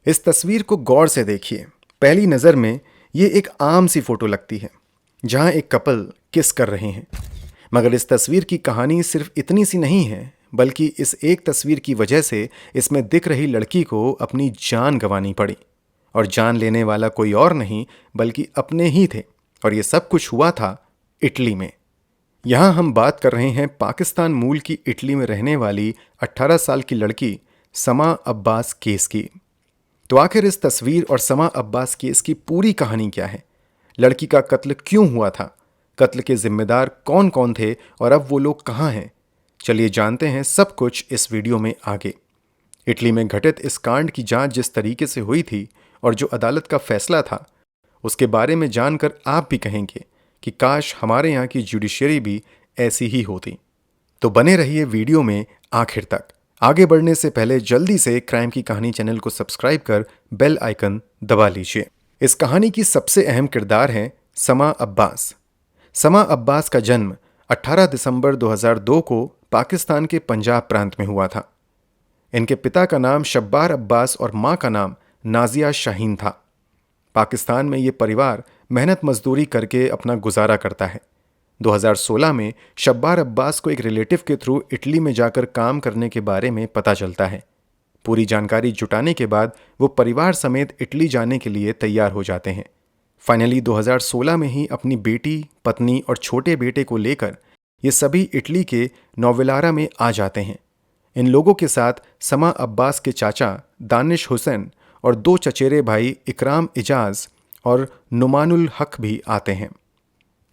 इस तस्वीर को गौर से देखिए। पहली नज़र में ये एक आम सी फोटो लगती है जहां एक कपल किस कर रहे हैं। मगर इस तस्वीर की कहानी सिर्फ इतनी सी नहीं है, बल्कि इस एक तस्वीर की वजह से इसमें दिख रही लड़की को अपनी जान गंवानी पड़ी। और जान लेने वाला कोई और नहीं बल्कि अपने ही थे। और ये सब कुछ हुआ था इटली में। यहाँ हम बात कर रहे हैं पाकिस्तान मूल की इटली में रहने वाली 18 साल की लड़की समा अब्बास केस की। तो आखिर इस तस्वीर और समा अब्बास केस की पूरी कहानी क्या है? लड़की का कत्ल क्यों हुआ था? कत्ल के जिम्मेदार कौन कौन थे और अब वो लोग कहाँ हैं? चलिए जानते हैं सब कुछ इस वीडियो में आगे। इटली में घटित इस कांड की जांच जिस तरीके से हुई थी और जो अदालत का फैसला था, उसके बारे में जानकर आप भी कहेंगे कि काश हमारे यहाँ की जुडिशरी भी ऐसी ही होती। तो बने रहिए वीडियो में आखिर तक। आगे बढ़ने से पहले जल्दी से क्राइम की कहानी चैनल को सब्सक्राइब कर बेल आइकन दबा लीजिए। इस कहानी की सबसे अहम किरदार है समा अब्बास। समा अब्बास का जन्म 18 दिसंबर 2002 को पाकिस्तान के पंजाब प्रांत में हुआ था। इनके पिता का नाम शब्बार अब्बास और मां का नाम नाजिया शाहीन था। पाकिस्तान में ये परिवार मेहनत मजदूरी करके अपना गुजारा करता है। 2016 में शब्बार अब्बास को एक रिलेटिव के थ्रू इटली में जाकर काम करने के बारे में पता चलता है। पूरी जानकारी जुटाने के बाद वो परिवार समेत इटली जाने के लिए तैयार हो जाते हैं। फाइनली 2016 में ही अपनी बेटी, पत्नी और छोटे बेटे को लेकर ये सभी इटली के नोवेलारा में आ जाते हैं। इन लोगों के साथ समा अब्बास के चाचा दानिश हुसैन और 2 चचेरे भाई इकराम इजाज और नुमानुल हक भी आते हैं।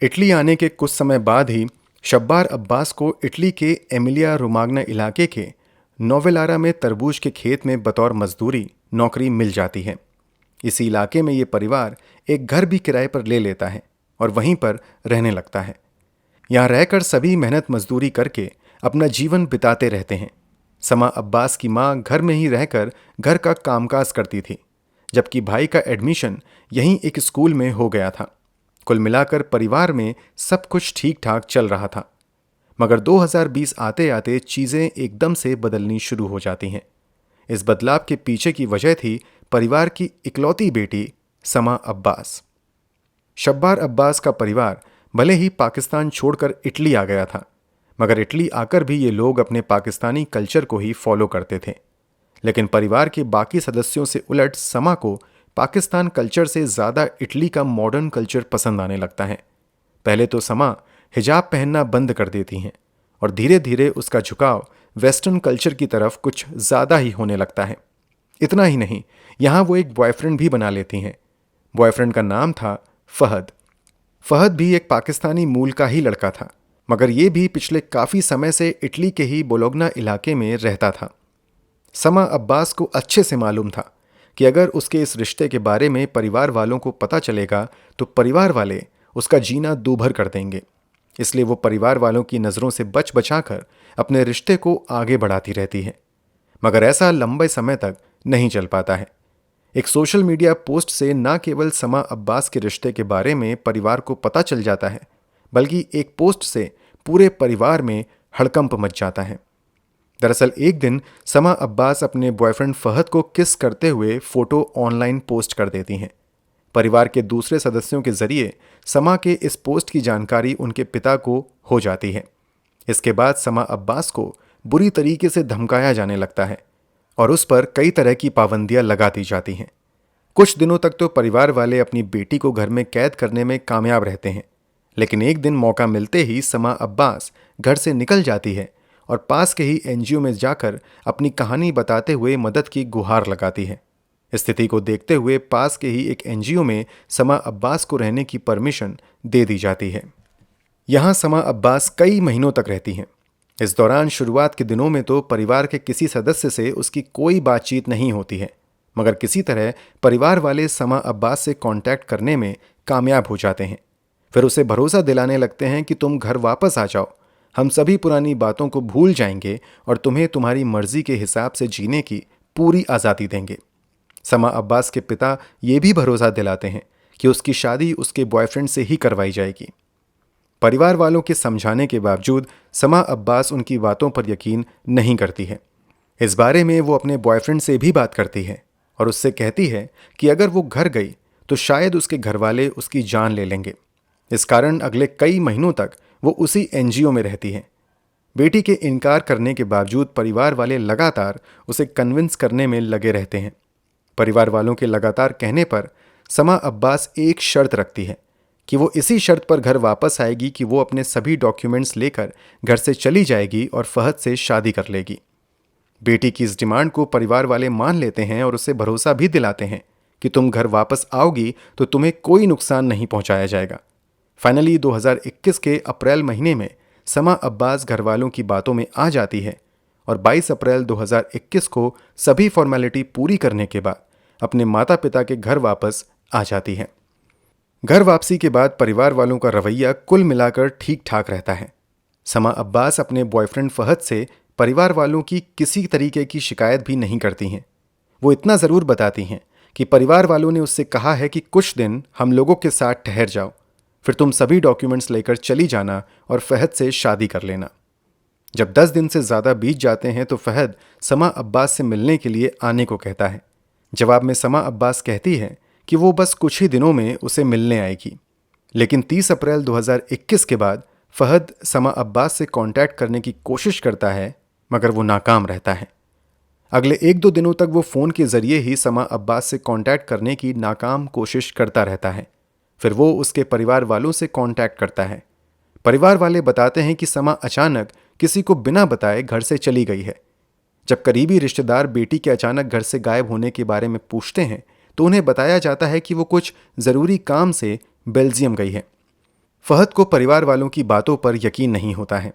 इटली आने के कुछ समय बाद ही शब्बार अब्बास को इटली के एमिलिया रोमाग्ना इलाके के नोवेलारा में तरबूज के खेत में बतौर मजदूरी नौकरी मिल जाती है। इसी इलाके में ये परिवार एक घर भी किराए पर ले लेता है और वहीं पर रहने लगता है। यहाँ रहकर सभी मेहनत मजदूरी करके अपना जीवन बिताते रहते हैं। समा अब्बास की माँ घर में ही रहकर घर का कामकाज करती थी, जबकि भाई का एडमिशन यहीं एक स्कूल में हो गया था। कुल मिलाकर परिवार में सब कुछ ठीक ठाक चल रहा था। मगर 2020 आते आते चीज़ें एकदम से बदलनी शुरू हो जाती हैं। इस बदलाव के पीछे की वजह थी परिवार की इकलौती बेटी समा अब्बास। शब्बार अब्बास का परिवार भले ही पाकिस्तान छोड़कर इटली आ गया था, मगर इटली आकर भी ये लोग अपने पाकिस्तानी कल्चर को ही फॉलो करते थे। लेकिन परिवार के बाकी सदस्यों से उलट समा को पाकिस्तान कल्चर से ज़्यादा इटली का मॉडर्न कल्चर पसंद आने लगता है। पहले तो समा हिजाब पहनना बंद कर देती हैं और धीरे धीरे उसका झुकाव वेस्टर्न कल्चर की तरफ कुछ ज़्यादा ही होने लगता है। इतना ही नहीं, यहाँ वो एक बॉयफ्रेंड भी बना लेती हैं। बॉयफ्रेंड का नाम था फहद। फहद भी एक पाकिस्तानी मूल का ही लड़का था, मगर ये भी पिछले काफ़ी समय से इटली के ही बोलोग्ना इलाके में रहता था। समा अब्बास को अच्छे से मालूम था कि अगर उसके इस रिश्ते के बारे में परिवार वालों को पता चलेगा तो परिवार वाले उसका जीना दूभर कर देंगे। इसलिए वो परिवार वालों की नज़रों से बच बचाकर अपने रिश्ते को आगे बढ़ाती रहती है। मगर ऐसा लंबे समय तक नहीं चल पाता है। एक सोशल मीडिया पोस्ट से न केवल समा अब्बास के रिश्ते के बारे में परिवार को पता चल जाता है, बल्कि एक पोस्ट से पूरे परिवार में हड़कंप मच जाता है। दरअसल एक दिन समा अब्बास अपने बॉयफ्रेंड फहद को किस करते हुए फोटो ऑनलाइन पोस्ट कर देती हैं। परिवार के दूसरे सदस्यों के जरिए समा के इस पोस्ट की जानकारी उनके पिता को हो जाती है। इसके बाद समा अब्बास को बुरी तरीके से धमकाया जाने लगता है और उस पर कई तरह की पाबंदियां लगा दी जाती हैं। कुछ दिनों तक तो परिवार वाले अपनी बेटी को घर में कैद करने में कामयाब रहते हैं, लेकिन एक दिन मौका मिलते ही समा अब्बास घर से निकल जाती है और पास के ही एनजीओ में जाकर अपनी कहानी बताते हुए मदद की गुहार लगाती है। स्थिति को देखते हुए पास के ही एक एनजीओ में समा अब्बास को रहने की परमिशन दे दी जाती है। यहाँ समा अब्बास कई महीनों तक रहती हैं। इस दौरान शुरुआत के दिनों में तो परिवार के किसी सदस्य से उसकी कोई बातचीत नहीं होती है, मगर किसी तरह परिवार वाले समा अब्बास से कांटेक्ट करने में कामयाब हो जाते हैं। फिर उसे भरोसा दिलाने लगते हैं कि तुम घर वापस आ जाओ, हम सभी पुरानी बातों को भूल जाएंगे और तुम्हें तुम्हारी मर्जी के हिसाब से जीने की पूरी आज़ादी देंगे। समा अब्बास के पिता ये भी भरोसा दिलाते हैं कि उसकी शादी उसके बॉयफ्रेंड से ही करवाई जाएगी। परिवार वालों के समझाने के बावजूद समा अब्बास उनकी बातों पर यकीन नहीं करती है। इस बारे में वो अपने बॉयफ्रेंड से भी बात करती है और उससे कहती है कि अगर वो घर गई तो शायद उसके घरवाले उसकी जान ले लेंगे। इस कारण अगले कई महीनों तक वो उसी एनजीओ में रहती है। बेटी के इनकार करने के बावजूद परिवार वाले लगातार उसे कन्विंस करने में लगे रहते हैं। परिवार वालों के लगातार कहने पर समा अब्बास एक शर्त रखती है कि वो इसी शर्त पर घर वापस आएगी कि वो अपने सभी डॉक्यूमेंट्स लेकर घर से चली जाएगी और फहद से शादी कर लेगी। बेटी की इस डिमांड को परिवार वाले मान लेते हैं और उसे भरोसा भी दिलाते हैं कि तुम घर वापस आओगी तो तुम्हें कोई नुकसान नहीं पहुंचाया जाएगा। फाइनली 2021 के अप्रैल महीने में समा अब्बास घर वालों की बातों में आ जाती है और 22 अप्रैल 2021 को सभी फॉर्मेलिटी पूरी करने के बाद अपने माता पिता के घर वापस आ जाती है। घर वापसी के बाद परिवार वालों का रवैया कुल मिलाकर ठीक ठाक रहता है। समा अब्बास अपने बॉयफ्रेंड फहद से परिवार वालों की किसी तरीके की शिकायत भी नहीं करती हैं। वो इतना ज़रूर बताती हैं कि परिवार वालों ने उससे कहा है कि कुछ दिन हम लोगों के साथ ठहर जाओ, फिर तुम सभी डॉक्यूमेंट्स लेकर चली जाना और फहद से शादी कर लेना। जब 10 दिन से ज़्यादा बीत जाते हैं तो फहद समा अब्बास से मिलने के लिए आने को कहता है। जवाब में समा अब्बास कहती है कि वो बस कुछ ही दिनों में उसे मिलने आएगी। लेकिन 30 अप्रैल 2021 के बाद फहद समा अब्बास से कांटेक्ट करने की कोशिश करता है, मगर वो नाकाम रहता है। अगले 1-2 दिनों तक वो फ़ोन के ज़रिए ही समा अब्बास से कांटेक्ट करने की नाकाम कोशिश करता रहता है। फिर वो उसके परिवार वालों से कांटेक्ट करता है। परिवार वाले बताते हैं कि समा अचानक किसी को बिना बताए घर से चली गई है। जब करीबी रिश्तेदार बेटी के अचानक घर से गायब होने के बारे में पूछते हैं तो उन्हें बताया जाता है कि वो कुछ ज़रूरी काम से बेल्जियम गई है। फहद को परिवार वालों की बातों पर यकीन नहीं होता है।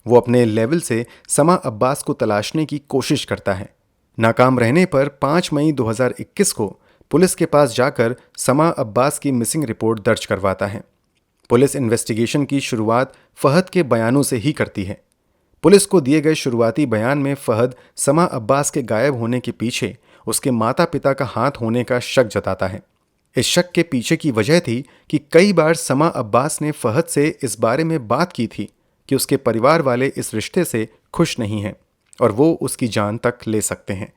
वो अपने लेवल से समा अब्बास को तलाशने की कोशिश करता है। नाकाम रहने पर 5 मई 2021 को पुलिस के पास जाकर समा अब्बास की मिसिंग रिपोर्ट दर्ज करवाता है। पुलिस इन्वेस्टिगेशन की शुरुआत फहद के बयानों से ही करती है। पुलिस को दिए गए शुरुआती बयान में फहद समा अब्बास के गायब होने के पीछे उसके माता पिता का हाथ होने का शक जताता है। इस शक के पीछे की वजह थी कि कई बार समा अब्बास ने फहद से इस बारे में बात की थी कि उसके परिवार वाले इस रिश्ते से खुश नहीं हैं और वो उसकी जान तक ले सकते हैं।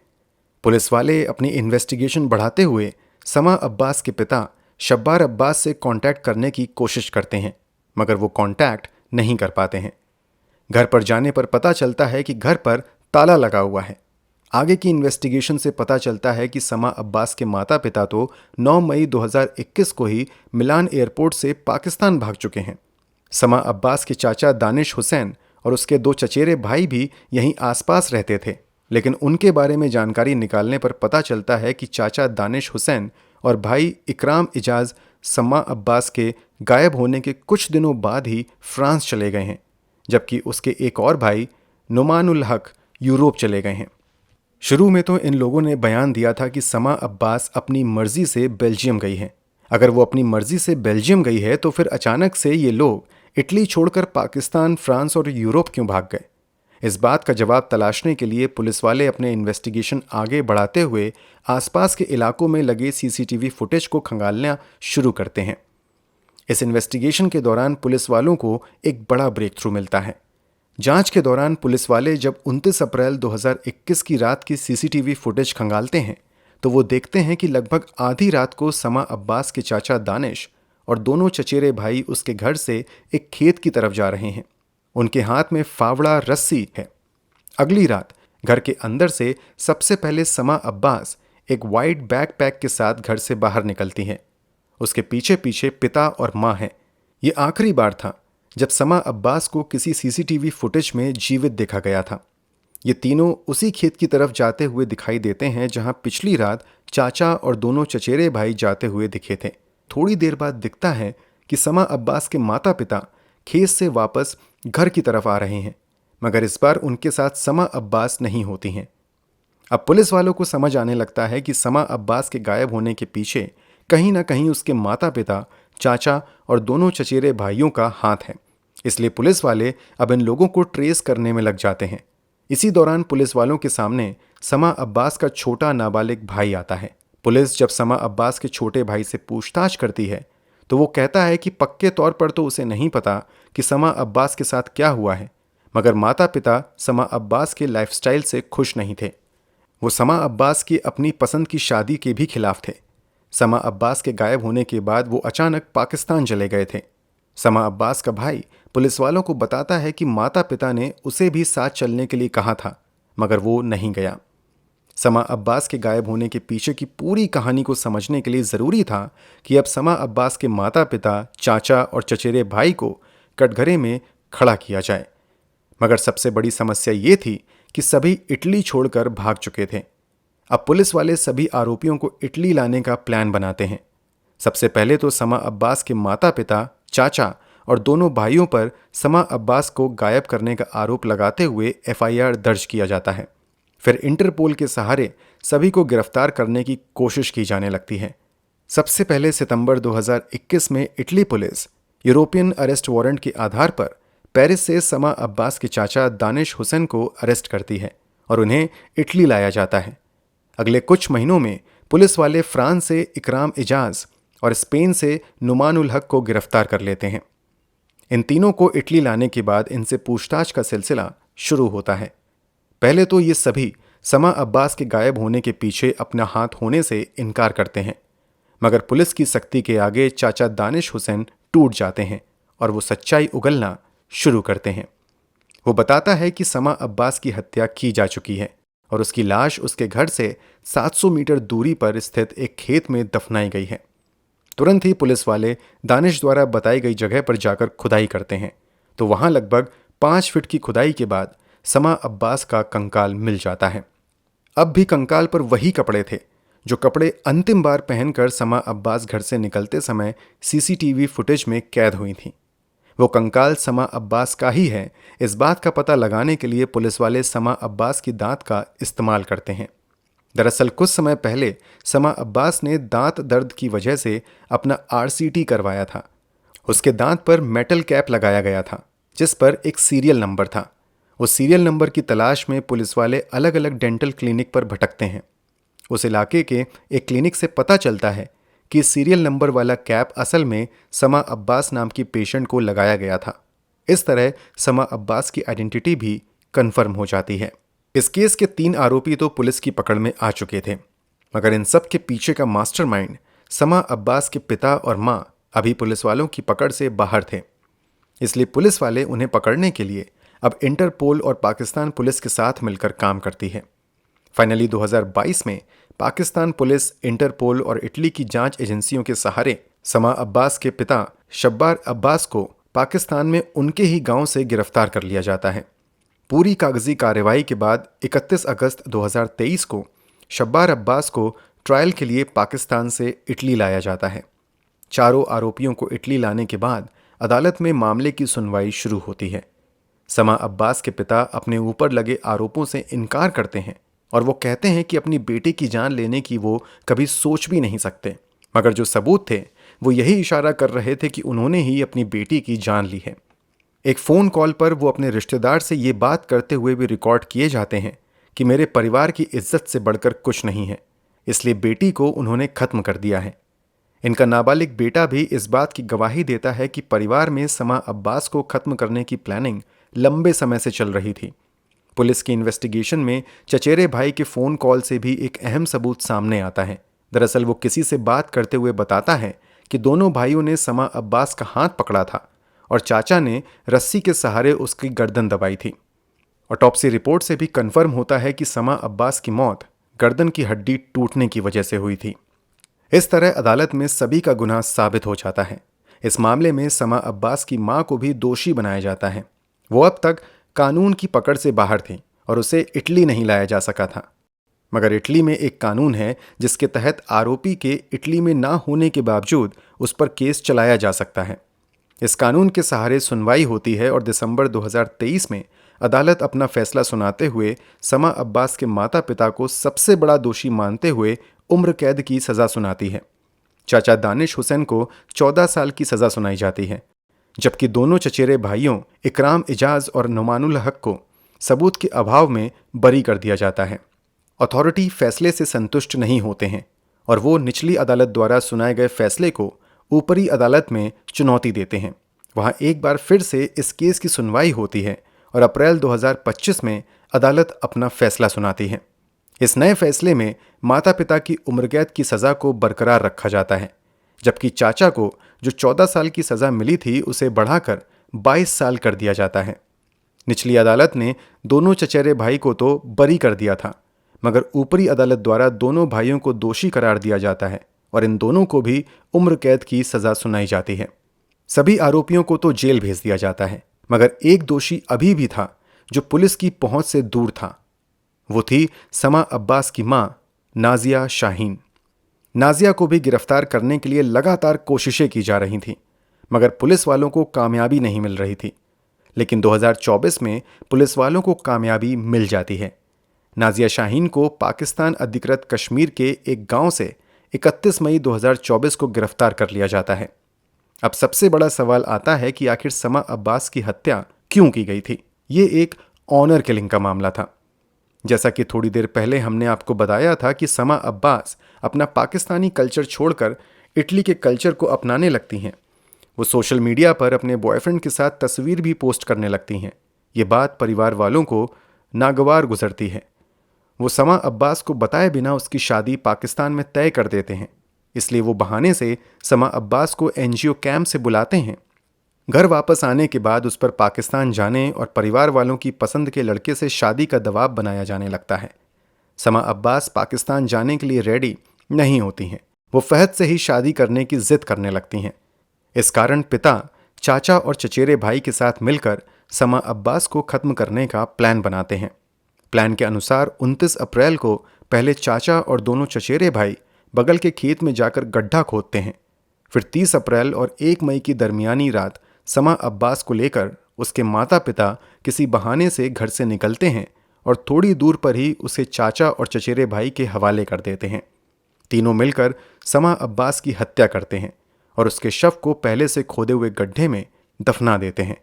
पुलिस वाले अपनी इन्वेस्टिगेशन बढ़ाते हुए समा अब्बास के पिता शब्बार अब्बास से कांटेक्ट करने की कोशिश करते हैं, मगर वो कांटेक्ट नहीं कर पाते हैं। घर पर जाने पर पता चलता है कि घर पर ताला लगा हुआ है। आगे की इन्वेस्टिगेशन से पता चलता है कि समा अब्बास के माता पिता तो 9 मई 2021 को ही मिलान एयरपोर्ट से पाकिस्तान भाग चुके हैं। समा अब्बास के चाचा दानिश हुसैन और उसके 2 चचेरे भाई भी यहीं आसपास रहते थे, लेकिन उनके बारे में जानकारी निकालने पर पता चलता है कि चाचा दानिश हुसैन और भाई इकराम इजाज़ समा अब्बास के गायब होने के कुछ दिनों बाद ही फ्रांस चले गए हैं, जबकि उसके एक और भाई नुमानुल हक यूरोप चले गए हैं। शुरू में तो इन लोगों ने बयान दिया था कि समा अब्बास अपनी मर्जी से बेल्जियम गई है। अगर वो अपनी मर्जी से बेल्जियम गई है तो फिर अचानक से ये लोग इटली छोड़कर पाकिस्तान, फ्रांस और यूरोप क्यों भाग गए? इस बात का जवाब तलाशने के लिए पुलिस वाले अपने इन्वेस्टिगेशन आगे बढ़ाते हुए आसपास के इलाकों में लगे सीसीटीवी फुटेज को खंगालना शुरू करते हैं। इस इन्वेस्टिगेशन के दौरान पुलिस वालों को एक बड़ा ब्रेक थ्रू मिलता है। जांच के दौरान पुलिस वाले जब 29 अप्रैल 2021 की रात की सीसीटीवी फुटेज खंगालते हैं तो वो देखते हैं कि लगभग आधी रात को समा अब्बास के चाचा दानिश और दोनों चचेरे भाई उसके घर से एक खेत की तरफ जा रहे हैं। उनके हाथ में फावड़ा रस्सी है। अगली रात घर के अंदर से सबसे पहले समा अब्बास एक वाइट बैकपैक के साथ घर से बाहर निकलती हैं। उसके पीछे पीछे पिता और माँ हैं। ये आखिरी बार था जब समा अब्बास को किसी सीसीटीवी फुटेज में जीवित देखा गया था। ये तीनों उसी खेत की तरफ जाते हुए दिखाई देते हैं जहां पिछली रात चाचा और दोनों चचेरे भाई जाते हुए दिखे थे। थोड़ी देर बाद दिखता है कि समा अब्बास के माता पिता खेत से वापस घर की तरफ आ रहे हैं, मगर इस बार उनके साथ समा अब्बास नहीं होती हैं। अब पुलिस वालों को समझ आने लगता है कि समा अब्बास के गायब होने के पीछे कहीं ना कहीं उसके माता पिता, चाचा और दोनों चचेरे भाइयों का हाथ है। इसलिए पुलिस वाले अब इन लोगों को ट्रेस करने में लग जाते हैं। इसी दौरान पुलिस वालों के सामने समा अब्बास का छोटा नाबालिग भाई आता है। पुलिस जब समा अब्बास के छोटे भाई से पूछताछ करती है तो वो कहता है कि पक्के तौर पर तो उसे नहीं पता कि समा अब्बास के साथ क्या हुआ है, मगर माता पिता समा अब्बास के लाइफस्टाइल से खुश नहीं थे। वो समा अब्बास की अपनी पसंद की शादी के भी खिलाफ थे। समा अब्बास के गायब होने के बाद वो अचानक पाकिस्तान चले गए थे। समा अब्बास का भाई पुलिस वालों को बताता है कि माता पिता ने उसे भी साथ चलने के लिए कहा था, मगर वो नहीं गया। समा अब्बास के गायब होने के पीछे की पूरी कहानी को समझने के लिए ज़रूरी था कि अब समा अब्बास के माता पिता, चाचा और चचेरे भाई को कटघरे में खड़ा किया जाए। मगर सबसे बड़ी समस्या ये थी कि सभी इटली छोड़कर भाग चुके थे। अब पुलिस वाले सभी आरोपियों को इटली लाने का प्लान बनाते हैं। सबसे पहले तो समा अब्बास के माता पिता, चाचा और दोनों भाइयों पर समा अब्बास को गायब करने का आरोप लगाते हुए एफआईआर दर्ज किया जाता है। फिर इंटरपोल के सहारे सभी को गिरफ्तार करने की कोशिश की जाने लगती है। सबसे पहले सितंबर 2021 में Italy police European arrest warrant के आधार पर पेरिस से समा अब्बास के चाचा दानिश हुसैन को अरेस्ट करती है और उन्हें इटली लाया जाता है। अगले कुछ महीनों में पुलिस वाले फ्रांस से इकराम इजाज और स्पेन से नुमान उल हक को गिरफ्तार कर लेते हैं। इन तीनों को इटली लाने के बाद इनसे पूछताछ का सिलसिला शुरू होता है। पहले तो ये सभी समा अब्बास के गायब होने के पीछे अपना हाथ होने से इनकार करते हैं, मगर पुलिस की सख्ती के आगे चाचा दानिश हुसैन टूट जाते हैं और वो सच्चाई उगलना शुरू करते हैं। वो बताता है कि समा अब्बास की हत्या की जा चुकी है और उसकी लाश उसके घर से 700 मीटर दूरी पर स्थित एक खेत में दफनाई गई है। तुरंत ही पुलिस वाले दानिश द्वारा बताई गई जगह पर जाकर खुदाई करते हैं तो वहां लगभग 5 फीट की खुदाई के बाद समा अब्बास का कंकाल मिल जाता है। अब भी कंकाल पर वही कपड़े थे जो कपड़े अंतिम बार पहनकर समा अब्बास घर से निकलते समय सीसीटीवी फुटेज में कैद हुई थी। वो कंकाल समा अब्बास का ही है, इस बात का पता लगाने के लिए पुलिस वाले समा अब्बास की दांत का इस्तेमाल करते हैं। दरअसल कुछ समय पहले समा अब्बास ने दांत दर्द की वजह से अपना आरसीटी करवाया था। उसके दांत पर मेटल कैप लगाया गया था जिस पर एक सीरियल नंबर था। उस सीरियल नंबर की तलाश में पुलिस वाले अलग अलग डेंटल क्लिनिक पर भटकते हैं। उस इलाके के एक क्लिनिक से पता चलता है कि सीरियल नंबर वाला कैप असल में समा अब्बास नाम की पेशेंट को लगाया गया था। इस तरह समा अब्बास की आइडेंटिटी भी कंफर्म हो जाती है। इस केस के 3 आरोपी तो पुलिस की पकड़ में आ चुके थे, मगर इन सब के पीछे का मास्टरमाइंड समा अब्बास के पिता और मां अभी पुलिस वालों की पकड़ से बाहर थे। इसलिए पुलिस वाले उन्हें पकड़ने के लिए अब इंटरपोल और पाकिस्तान पुलिस के साथ मिलकर काम करती है। फाइनली 2022 में पाकिस्तान पुलिस, इंटरपोल और इटली की जांच एजेंसियों के सहारे समा अब्बास के पिता शब्बार अब्बास को पाकिस्तान में उनके ही गांव से गिरफ्तार कर लिया जाता है। पूरी कागजी कार्रवाई के बाद 31 अगस्त 2023 को शब्बार अब्बास को ट्रायल के लिए पाकिस्तान से इटली लाया जाता है। चारों आरोपियों को इटली लाने के बाद अदालत में मामले की सुनवाई शुरू होती है। समा अब्बास के पिता अपने ऊपर लगे आरोपों से इनकार करते हैं और वो कहते हैं कि अपनी बेटी की जान लेने की वो कभी सोच भी नहीं सकते, मगर जो सबूत थे वो यही इशारा कर रहे थे कि उन्होंने ही अपनी बेटी की जान ली है। एक फ़ोन कॉल पर वो अपने रिश्तेदार से ये बात करते हुए भी रिकॉर्ड किए जाते हैं कि मेरे परिवार की इज्जत से बढ़कर कुछ नहीं है, इसलिए बेटी को उन्होंने ख़त्म कर दिया है। इनका नाबालिग बेटा भी इस बात की गवाही देता है कि परिवार में समा अब्बास को ख़त्म करने की प्लानिंग लंबे समय से चल रही थी। पुलिस की इन्वेस्टिगेशन में चचेरे भाई के फ़ोन कॉल से भी एक अहम सबूत सामने आता है। दरअसल वो किसी से बात करते हुए बताता है कि दोनों भाइयों ने समा अब्बास का हाथ पकड़ा था और चाचा ने रस्सी के सहारे उसकी गर्दन दबाई थी। ऑटोप्सी रिपोर्ट से भी कंफर्म होता है कि समा अब्बास की मौत गर्दन की हड्डी टूटने की वजह से हुई थी। इस तरह अदालत में सभी का गुनाह साबित हो जाता है। इस मामले में समा अब्बास की मां को भी दोषी बनाया जाता है। वो अब तक कानून की पकड़ से बाहर थी और उसे इटली नहीं लाया जा सका था, मगर इटली में एक कानून है जिसके तहत आरोपी के इटली में ना होने के बावजूद उस पर केस चलाया जा सकता है। इस कानून के सहारे सुनवाई होती है और दिसंबर 2023 में अदालत अपना फैसला सुनाते हुए समा अब्बास के माता पिता को सबसे बड़ा दोषी मानते हुए उम्र कैद की सज़ा सुनाती है। चाचा दानिश हुसैन को 14 साल की सज़ा सुनाई जाती है, जबकि दोनों चचेरे भाइयों इकराम इजाज और नुमानुल हक को सबूत के अभाव में बरी कर दिया जाता है। अथॉरिटी फैसले से संतुष्ट नहीं होते हैं और वो निचली अदालत द्वारा सुनाए गए फैसले को ऊपरी अदालत में चुनौती देते हैं। वहाँ एक बार फिर से इस केस की सुनवाई होती है और अप्रैल 2025 में अदालत अपना फैसला सुनाती है। इस नए फैसले में माता पिता की उम्रकैद की सजा को बरकरार रखा जाता है, जबकि चाचा को जो 14 साल की सजा मिली थी उसे बढ़ाकर 22 साल कर दिया जाता है। निचली अदालत ने दोनों चचेरे भाई को तो बरी कर दिया था, मगर ऊपरी अदालत द्वारा दोनों भाइयों को दोषी करार दिया जाता है और इन दोनों को भी उम्र कैद की सजा सुनाई जाती है। सभी आरोपियों को तो जेल भेज दिया जाता है, मगर एक दोषी अभी भी था जो पुलिस की पहुंच से दूर था। वो थी समा अब्बास की मां नाजिया शाहीन। नाजिया को भी गिरफ्तार करने के लिए लगातार कोशिशें की जा रही थीं, मगर पुलिस वालों को कामयाबी नहीं मिल रही थी। लेकिन 2024 में पुलिस वालों को कामयाबी मिल जाती है। नाजिया शाहीन को पाकिस्तान अधिकृत कश्मीर के एक गांव से 31 मई 2024 को गिरफ्तार कर लिया जाता है। अब सबसे बड़ा सवाल आता है कि आखिर समा अब्बास की हत्या क्यों की गई थी। ये एक ऑनर किलिंग का मामला था। जैसा कि थोड़ी देर पहले हमने आपको बताया था कि समा अब्बास अपना पाकिस्तानी कल्चर छोड़कर इटली के कल्चर को अपनाने लगती हैं। वो सोशल मीडिया पर अपने बॉयफ्रेंड के साथ तस्वीर भी पोस्ट करने लगती हैं। ये बात परिवार वालों को नागवार गुजरती है। वो समा अब्बास को बताए बिना उसकी शादी पाकिस्तान में तय कर देते हैं, इसलिए वो बहाने से समा अब्बास को एनजीओ कैंप से बुलाते हैं। घर वापस आने के बाद उस पर पाकिस्तान जाने और परिवार वालों की पसंद के लड़के से शादी का दबाव बनाया जाने लगता है। समा अब्बास पाकिस्तान जाने के लिए रेडी नहीं होती हैं। वो फहद से ही शादी करने की जिद करने लगती हैं। इस कारण पिता, चाचा और चचेरे भाई के साथ मिलकर समा अब्बास को खत्म करने का प्लान बनाते हैं। प्लान के अनुसार 29 अप्रैल को पहले चाचा और दोनों चचेरे भाई बगल के खेत में जाकर गड्ढा खोदते हैं। फिर 30 अप्रैल और 1 मई की दरमियानी रात समा अब्बास को लेकर उसके माता पिता किसी बहाने से घर से निकलते हैं और थोड़ी दूर पर ही उसे चाचा और चचेरे भाई के हवाले कर देते हैं। तीनों मिलकर समा अब्बास की हत्या करते हैं और उसके शव को पहले से खोदे हुए गड्ढे में दफना देते हैं।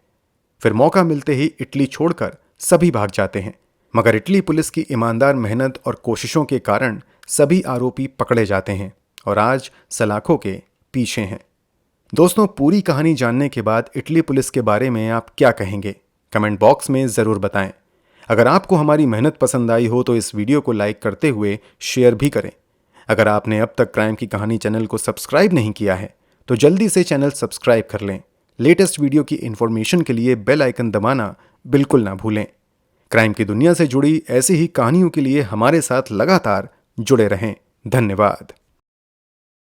फिर मौका मिलते ही इटली छोड़कर सभी भाग जाते हैं, मगर इटली पुलिस की ईमानदार मेहनत और कोशिशों के कारण सभी आरोपी पकड़े जाते हैं और आज सलाखों के पीछे हैं। दोस्तों, पूरी कहानी जानने के बाद इटली पुलिस के बारे में आप क्या कहेंगे? कमेंट बॉक्स में ज़रूर बताएं। अगर आपको हमारी मेहनत पसंद आई हो तो इस वीडियो को लाइक करते हुए शेयर भी करें। अगर आपने अब तक क्राइम की कहानी चैनल को सब्सक्राइब नहीं किया है तो जल्दी से चैनल सब्सक्राइब कर लें। लेटेस्ट वीडियो की इन्फॉर्मेशन के लिए बेल आइकन दबाना बिल्कुल ना भूलें। क्राइम की दुनिया से जुड़ी ऐसी ही कहानियों के लिए हमारे साथ लगातार जुड़े रहें। धन्यवाद।